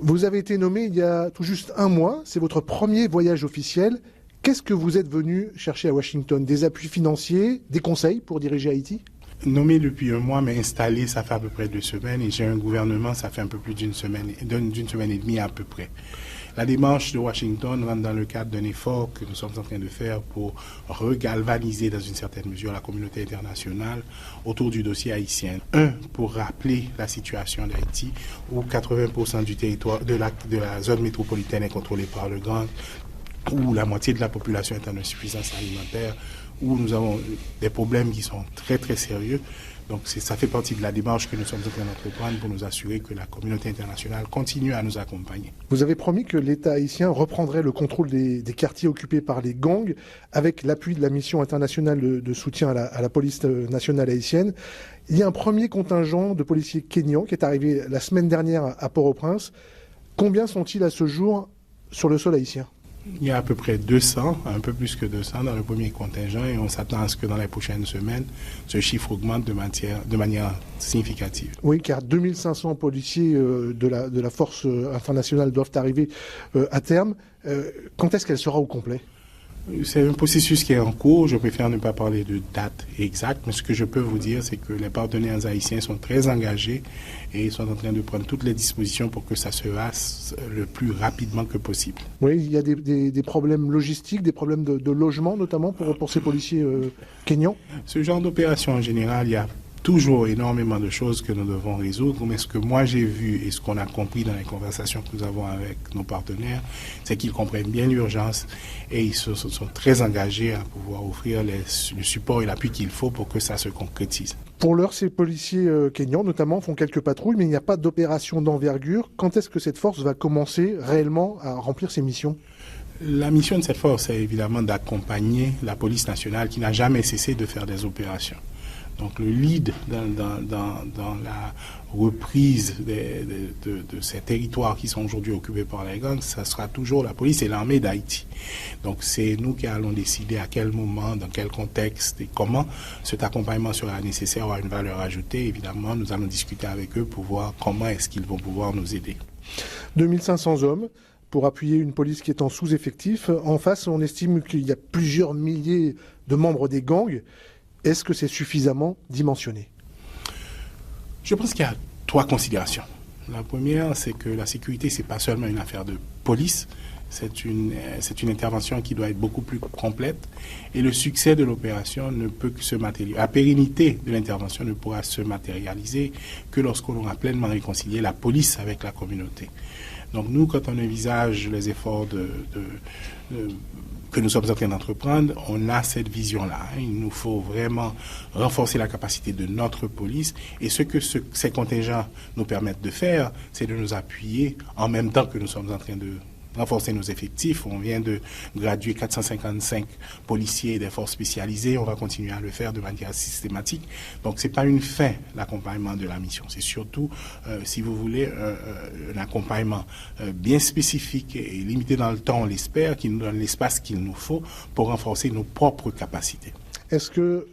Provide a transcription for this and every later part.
Vous avez été nommé il y a tout juste un mois, c'est votre premier voyage officiel. Qu'est-ce que vous êtes venu chercher à Washington? Des appuis financiers, des conseils pour diriger Haïti? Nommé depuis un mois, mais installé, ça fait à peu près 2 semaines. Et j'ai un gouvernement, ça fait un peu plus d'une semaine et demie à peu près. La démarche de Washington rentre dans le cadre d'un effort que nous sommes en train de faire pour regalvaniser dans une certaine mesure la communauté internationale autour du dossier haïtien. Pour rappeler la situation d'Haïti, où 80% du territoire de la zone métropolitaine est contrôlé par le gang, où la moitié de la population est en insuffisance alimentaire, où nous avons des problèmes qui sont très très sérieux. Donc ça fait partie de la démarche que nous sommes en train d'entreprendre pour nous assurer que la communauté internationale continue à nous accompagner. Vous avez promis que l'État haïtien reprendrait le contrôle des quartiers occupés par les gangs avec l'appui de la mission internationale de soutien à la police nationale haïtienne. Il y a un premier contingent de policiers kényans qui est arrivé la semaine dernière à Port-au-Prince. Combien sont-ils à ce jour sur le sol haïtien? Il y a à peu près 200, un peu plus que 200 dans le premier contingent et on s'attend à ce que dans les prochaines semaines, ce chiffre augmente de manière significative. Oui, car 2500 policiers de la force internationale doivent arriver à terme. Quand est-ce qu'elle sera au complet? C'est un processus qui est en cours. Je préfère ne pas parler de date exacte, mais ce que je peux vous dire, c'est que les partenaires haïtiens sont très engagés et ils sont en train de prendre toutes les dispositions pour que ça se fasse le plus rapidement que possible. Oui, il y a des problèmes logistiques, des problèmes de logement notamment pour ces policiers kényans. Ce genre d'opération en général, il y a toujours énormément de choses que nous devons résoudre, mais ce que moi j'ai vu et ce qu'on a compris dans les conversations que nous avons avec nos partenaires, c'est qu'ils comprennent bien l'urgence et ils se sont très engagés à pouvoir offrir le support et l'appui qu'il faut pour que ça se concrétise. Pour l'heure, ces policiers kényans notamment font quelques patrouilles, mais il n'y a pas d'opération d'envergure. Quand est-ce que cette force va commencer réellement à remplir ses missions ? La mission de cette force est évidemment d'accompagner la police nationale qui n'a jamais cessé de faire des opérations. Donc le lead dans la reprise de ces territoires qui sont aujourd'hui occupés par les gangs, ça sera toujours la police et l'armée d'Haïti. Donc c'est nous qui allons décider à quel moment, dans quel contexte et comment cet accompagnement sera nécessaire ou à une valeur ajoutée. Évidemment, nous allons discuter avec eux pour voir comment est-ce qu'ils vont pouvoir nous aider. 2500 hommes pour appuyer une police qui est en sous-effectif. En face, on estime qu'il y a plusieurs milliers de membres des gangs. Est-ce que c'est suffisamment dimensionné? Je pense qu'il y a 3 considérations. La première, c'est que la sécurité, c'est pas seulement une affaire de police, c'est une intervention qui doit être beaucoup plus complète et le succès de l'opération ne peut que se matérialiser. La pérennité de l'intervention ne pourra se matérialiser que lorsqu'on aura pleinement réconcilié la police avec la communauté. Donc nous, quand on envisage les efforts que nous sommes en train d'entreprendre, on a cette vision-là. Il nous faut vraiment renforcer la capacité de notre police et ce que ces contingents nous permettent de faire, c'est de nous appuyer en même temps que nous sommes en train de renforcer nos effectifs. On vient de graduer 455 policiers des forces spécialisées. On va continuer à le faire de manière systématique. Donc, c'est pas une fin, l'accompagnement de la mission. C'est surtout, si vous voulez, un accompagnement bien spécifique et limité dans le temps, on l'espère, qui nous donne l'espace qu'il nous faut pour renforcer nos propres capacités. Est-ce que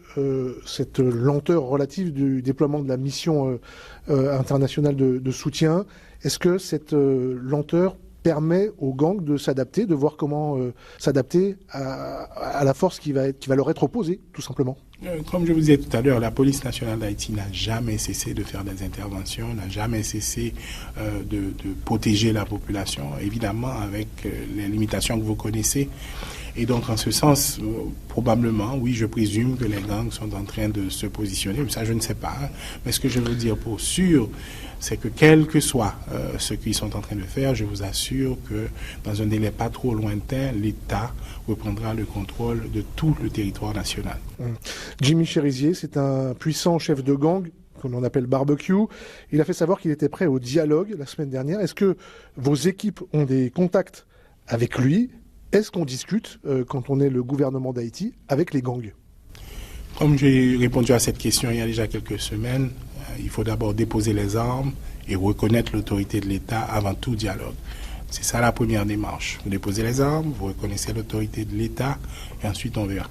cette lenteur relative du déploiement de la mission internationale de soutien, est-ce que cette lenteur permet aux gangs de s'adapter, de voir comment s'adapter à la force qui va leur être opposée, tout simplement? Comme je vous disais tout à l'heure, la police nationale d'Haïti n'a jamais cessé de faire des interventions, n'a jamais cessé de protéger la population, évidemment avec les limitations que vous connaissez. Et donc, en ce sens, probablement, oui, je présume que les gangs sont en train de se positionner, mais ça, je ne sais pas. Hein. Mais ce que je veux dire pour sûr, c'est que quel que soit ce qu'ils sont en train de faire, je vous assure que dans un délai pas trop lointain, l'État reprendra le contrôle de tout le territoire national. Jimmy Cherizier, c'est un puissant chef de gang qu'on appelle Barbecue. Il a fait savoir qu'il était prêt au dialogue la semaine dernière. Est-ce que vos équipes ont des contacts avec lui? Est-ce qu'on discute, quand on est le gouvernement d'Haïti, avec les gangs? Comme j'ai répondu à cette question il y a déjà quelques semaines, il faut d'abord déposer les armes et reconnaître l'autorité de l'État avant tout dialogue. C'est ça la première démarche. Vous déposez les armes, vous reconnaissez l'autorité de l'État et ensuite on verra.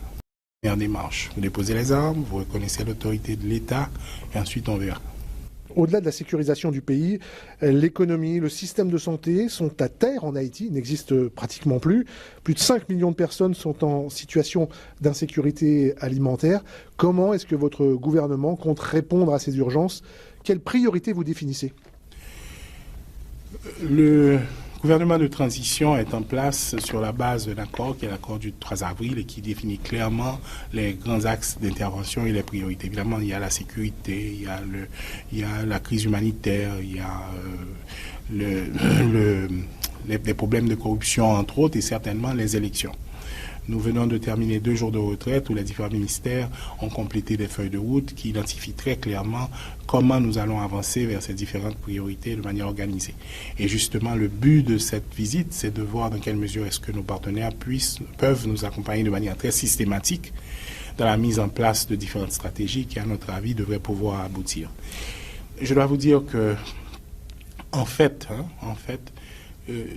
Première démarche. Vous déposez les armes, vous reconnaissez l'autorité de l'État et ensuite on verra. Au-delà de la sécurisation du pays, l'économie, le système de santé sont à terre en Haïti, n'existent pratiquement plus. Plus de 5 millions de personnes sont en situation d'insécurité alimentaire. Comment est-ce que votre gouvernement compte répondre à ces urgences? Quelles priorités vous définissez? Le gouvernement de transition est en place sur la base d'un accord qui est l'accord du 3 avril et qui définit clairement les grands axes d'intervention et les priorités. Évidemment, il y a la sécurité, il y a la crise humanitaire, il y a les problèmes de corruption, entre autres, et certainement les élections. Nous venons de terminer 2 jours de retraite où les différents ministères ont complété des feuilles de route qui identifient très clairement comment nous allons avancer vers ces différentes priorités de manière organisée. Et justement, le but de cette visite, c'est de voir dans quelle mesure est-ce que nos partenaires peuvent nous accompagner de manière très systématique dans la mise en place de différentes stratégies qui, à notre avis, devraient pouvoir aboutir. Je dois vous dire que, en fait,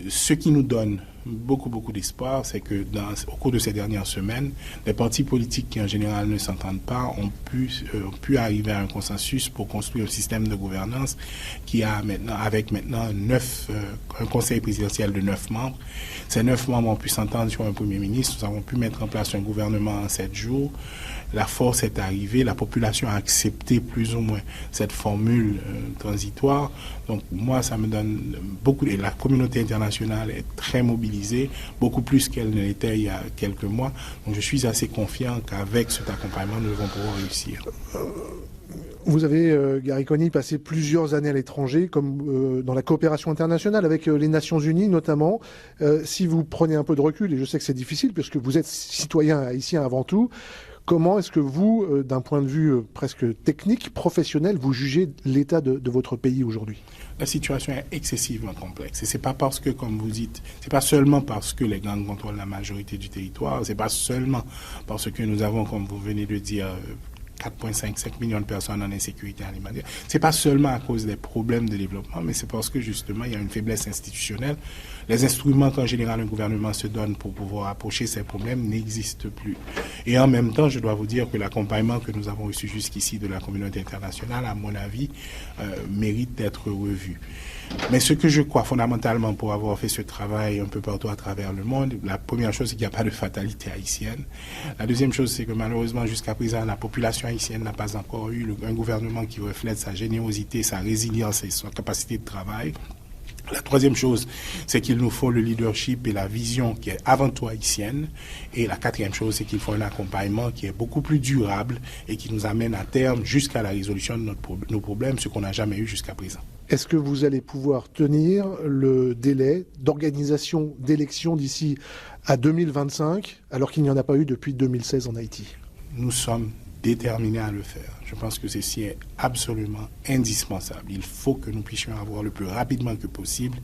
ce qui nous donne beaucoup d'espoir, c'est que au cours de ces dernières semaines, les partis politiques qui en général ne s'entendent pas ont pu arriver à un consensus pour construire un système de gouvernance qui a avec maintenant un conseil présidentiel de 9 membres. Ces 9 membres ont pu s'entendre sur un premier ministre. Nous avons pu mettre en place un gouvernement en 7 jours. La force est arrivée, la population a accepté plus ou moins cette formule transitoire. Donc moi, ça me donne beaucoup, et la communauté internationale est très mobilisée, beaucoup plus qu'elle ne l'était il y a quelques mois. Donc je suis assez confiant qu'avec cet accompagnement, nous devons pouvoir réussir. Vous avez, Gary Coney, passé plusieurs années à l'étranger, comme dans la coopération internationale avec les Nations Unies notamment. Si vous prenez un peu de recul, et je sais que c'est difficile puisque vous êtes citoyen haïtien avant tout, comment est-ce que vous, d'un point de vue presque technique, professionnel, vous jugez l'état de votre pays aujourd'hui? La situation est excessivement complexe. Et c'est pas parce que, comme vous dites, c'est pas seulement parce que les gangs contrôlent la majorité du territoire, c'est pas seulement parce que nous avons, comme vous venez de dire, 4,5 millions de personnes en insécurité alimentaire. C'est pas seulement à cause des problèmes de développement, mais c'est parce que justement il y a une faiblesse institutionnelle. Les instruments qu'en général un gouvernement se donne pour pouvoir approcher ces problèmes n'existent plus. Et en même temps, je dois vous dire que l'accompagnement que nous avons reçu jusqu'ici de la communauté internationale, à mon avis, mérite d'être revu. Mais ce que je crois fondamentalement pour avoir fait ce travail un peu partout à travers le monde, la première chose, c'est qu'il n'y a pas de fatalité haïtienne. La deuxième chose, c'est que malheureusement, jusqu'à présent, la population haïtienne n'a pas encore eu un gouvernement qui reflète sa générosité, sa résilience et sa capacité de travail. La troisième chose, c'est qu'il nous faut le leadership et la vision qui est avant tout haïtienne. Et la quatrième chose, c'est qu'il faut un accompagnement qui est beaucoup plus durable et qui nous amène à terme jusqu'à la résolution de nos problèmes, ce qu'on n'a jamais eu jusqu'à présent. Est-ce que vous allez pouvoir tenir le délai d'organisation d'élections d'ici à 2025, alors qu'il n'y en a pas eu depuis 2016 en Haïti? Nous sommes déterminés à le faire. Je pense que ceci est absolument indispensable. Il faut que nous puissions avoir le plus rapidement que possible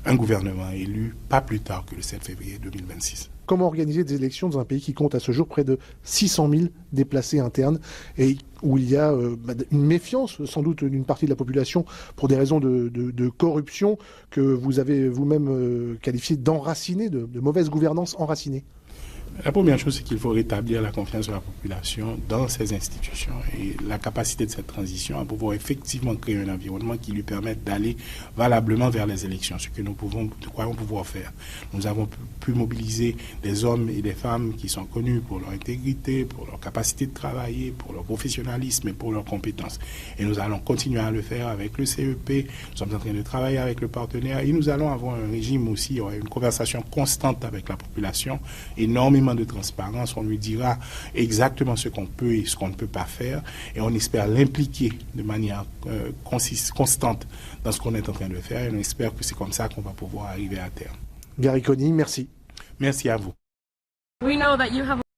un gouvernement élu, pas plus tard que le 7 février 2026. Comment organiser des élections dans un pays qui compte à ce jour près de 600 000 déplacés internes et où il y a une méfiance sans doute d'une partie de la population pour des raisons de corruption que vous avez vous-même qualifié d'enracinée, de mauvaise gouvernance enracinée? La première chose, c'est qu'il faut rétablir la confiance de la population dans ces institutions et la capacité de cette transition à pouvoir effectivement créer un environnement qui lui permette d'aller valablement vers les élections, ce que nous croyons pouvoir faire. Nous avons pu mobiliser des hommes et des femmes qui sont connus pour leur intégrité, pour leur capacité de travailler, pour leur professionnalisme et pour leurs compétences. Et nous allons continuer à le faire avec le CEP, nous sommes en train de travailler avec le partenaire et nous allons avoir un régime aussi, une conversation constante avec la population, énormément de transparence, on lui dira exactement ce qu'on peut et ce qu'on ne peut pas faire et on espère l'impliquer de manière constante dans ce qu'on est en train de faire et on espère que c'est comme ça qu'on va pouvoir arriver à terme. Gary Coney, merci. Merci à vous.